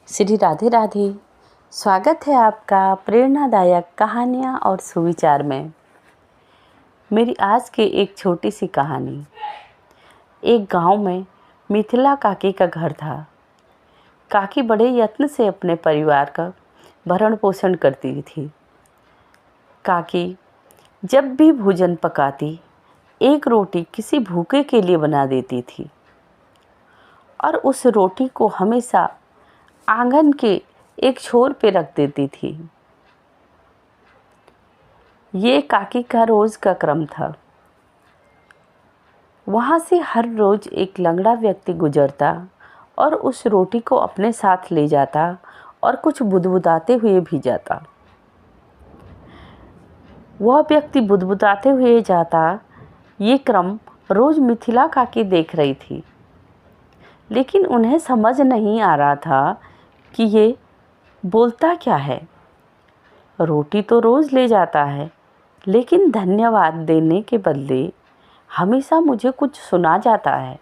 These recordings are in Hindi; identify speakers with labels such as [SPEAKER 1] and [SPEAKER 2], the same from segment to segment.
[SPEAKER 1] श्री राधे राधे। स्वागत है आपका प्रेरणादायक कहानियाँ और सुविचार में। मेरी आज की एक छोटी सी कहानी। एक गांव में मिथिला काकी का घर था। काकी बड़े यत्न से अपने परिवार का भरण पोषण करती थी। काकी जब भी भोजन पकाती, एक रोटी किसी भूखे के लिए बना देती थी और उस रोटी को हमेशा आंगन के एक छोर पे रख देती थी। ये काकी का रोज का क्रम था। वहाँ से हर रोज एक लंगड़ा व्यक्ति गुजरता और उस रोटी को अपने साथ ले जाता और कुछ बुदबुदाते हुए भी जाता। वह व्यक्ति बुदबुदाते हुए जाता। ये क्रम रोज मिथिला काकी देख रही थी, लेकिन उन्हें समझ नहीं आ रहा था कि ये बोलता क्या है। रोटी तो रोज़ ले जाता है, लेकिन धन्यवाद देने के बदले हमेशा मुझे कुछ सुना जाता है।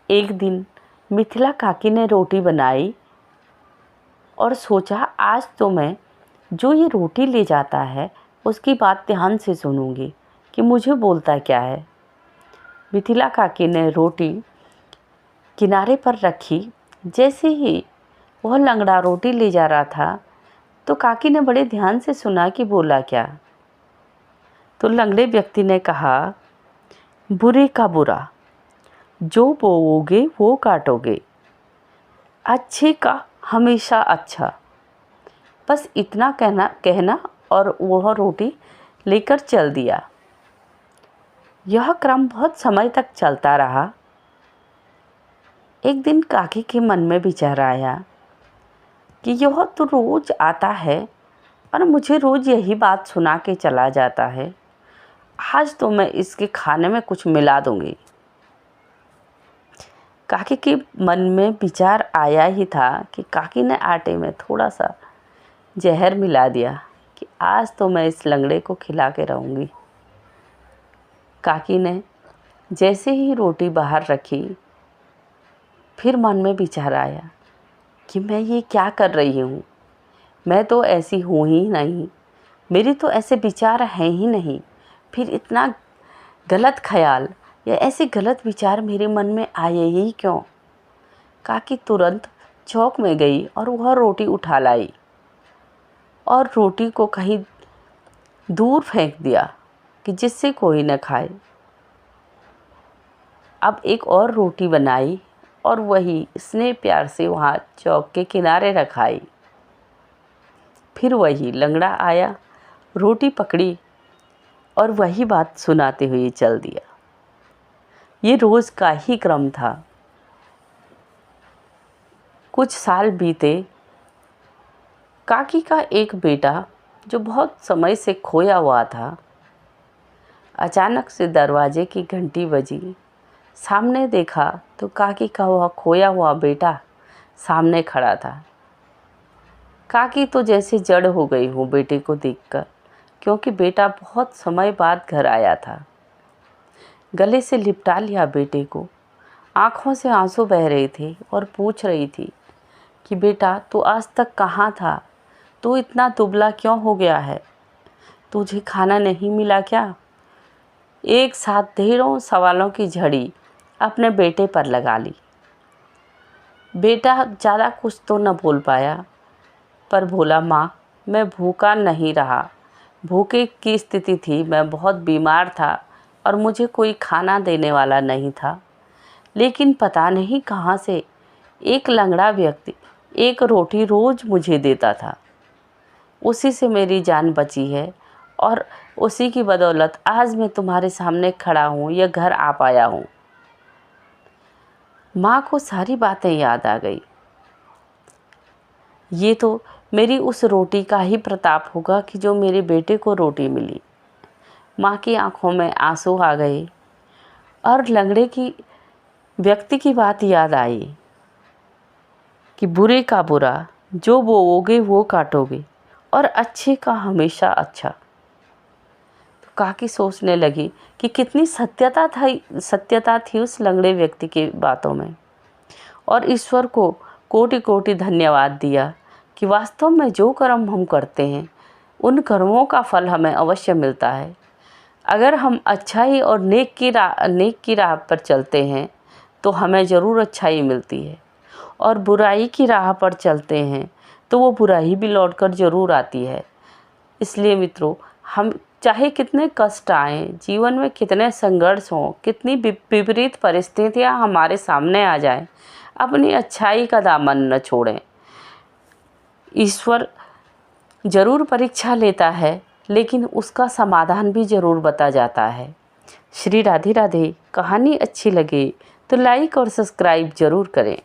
[SPEAKER 1] एक दिन मिथिला काकी ने रोटी बनाई और सोचा, आज तो मैं जो ये रोटी ले जाता है उसकी बात ध्यान से सुनूंगी कि मुझे बोलता क्या है। मिथिला काकी ने रोटी किनारे पर रखी। जैसे ही वह लंगड़ा रोटी ले जा रहा था तो काकी ने बड़े ध्यान से सुना कि बोला क्या। तो लंगड़े व्यक्ति ने कहा, बुरे का बुरा, जो बोओगे वो काटोगे, अच्छे का हमेशा अच्छा। बस इतना कहना और वह रोटी लेकर चल दिया। यह क्रम बहुत समय तक चलता रहा। एक दिन काकी के मन में विचार आया कि यह तो रोज आता है और मुझे रोज यही बात सुना के चला जाता है। आज तो मैं इसके खाने में कुछ मिला दूंगी। काकी के मन में विचार आया ही था कि काकी ने आटे में थोड़ा सा जहर मिला दिया कि आज तो मैं इस लंगड़े को खिला के रहूँगी। काकी ने जैसे ही रोटी बाहर रखी, फिर मन में विचार आया कि मैं ये क्या कर रही हूँ। मैं तो ऐसी हूँ ही नहीं, मेरे तो ऐसे विचार हैं ही नहीं। फिर इतना गलत ख्याल या ऐसे गलत विचार मेरे मन में आए ही क्यों। काकी तुरंत चौक में गई और वह रोटी उठा लाई और रोटी को कहीं दूर फेंक दिया कि जिससे कोई न खाए। अब एक और रोटी बनाई और वही स्नेह प्यार से वहाँ चौक के किनारे रखाई। फिर वही लंगड़ा आया, रोटी पकड़ी और वही बात सुनाते हुए चल दिया। ये रोज़ का ही क्रम था। कुछ साल बीते। काकी का एक बेटा जो बहुत समय से खोया हुआ था, अचानक से दरवाजे की घंटी बजी। सामने देखा तो काकी का वह खोया हुआ बेटा सामने खड़ा था। काकी तो जैसे जड़ हो गई हूँ बेटे को देखकर, क्योंकि बेटा बहुत समय बाद घर आया था। गले से लिपटा लिया बेटे को। आँखों से आंसू बह रहे थे और पूछ रही थी कि बेटा, तू आज तक कहाँ था? तू इतना दुबला क्यों हो गया है? तुझे खाना नहीं मिला क्या? एक साथ ढेरों सवालों की झड़ी अपने बेटे पर लगा ली। बेटा ज़्यादा कुछ तो न बोल पाया, पर बोला, माँ, मैं भूखा नहीं रहा। भूखे की स्थिति थी, मैं बहुत बीमार था और मुझे कोई खाना देने वाला नहीं था। लेकिन पता नहीं कहाँ से एक लंगड़ा व्यक्ति एक रोटी रोज़ मुझे देता था। उसी से मेरी जान बची है और उसी की बदौलत आज मैं तुम्हारे सामने खड़ा हूँ, यह घर आ पाया हूँ। माँ को सारी बातें याद आ गई। ये तो मेरी उस रोटी का ही प्रताप होगा कि जो मेरे बेटे को रोटी मिली। माँ की आंखों में आंसू आ गए और लंगड़े की व्यक्ति की बात याद आई कि बुरे का बुरा, जो बोओगे वो काटोगे और अच्छे का हमेशा अच्छा। तो काकी सोचने लगी कि कितनी सत्यता थी उस लंगड़े व्यक्ति की बातों में, और ईश्वर को कोटि कोटि धन्यवाद दिया कि वास्तव में जो कर्म हम करते हैं उन कर्मों का फल हमें अवश्य मिलता है। अगर हम अच्छाई और नेक की राह पर चलते हैं तो हमें ज़रूर अच्छाई मिलती है, और बुराई की राह पर चलते हैं तो वो बुराई भी लौटकर ज़रूर आती है। इसलिए मित्रों, हम चाहे कितने कष्ट आएँ, जीवन में कितने संघर्ष हों, कितनी विपरीत परिस्थितियाँ हमारे सामने आ जाएं, अपनी अच्छाई का दामन न छोड़ें। ईश्वर ज़रूर परीक्षा लेता है, लेकिन उसका समाधान भी ज़रूर बता जाता है। श्री राधे राधे। कहानी अच्छी लगे तो लाइक और सब्सक्राइब ज़रूर करें।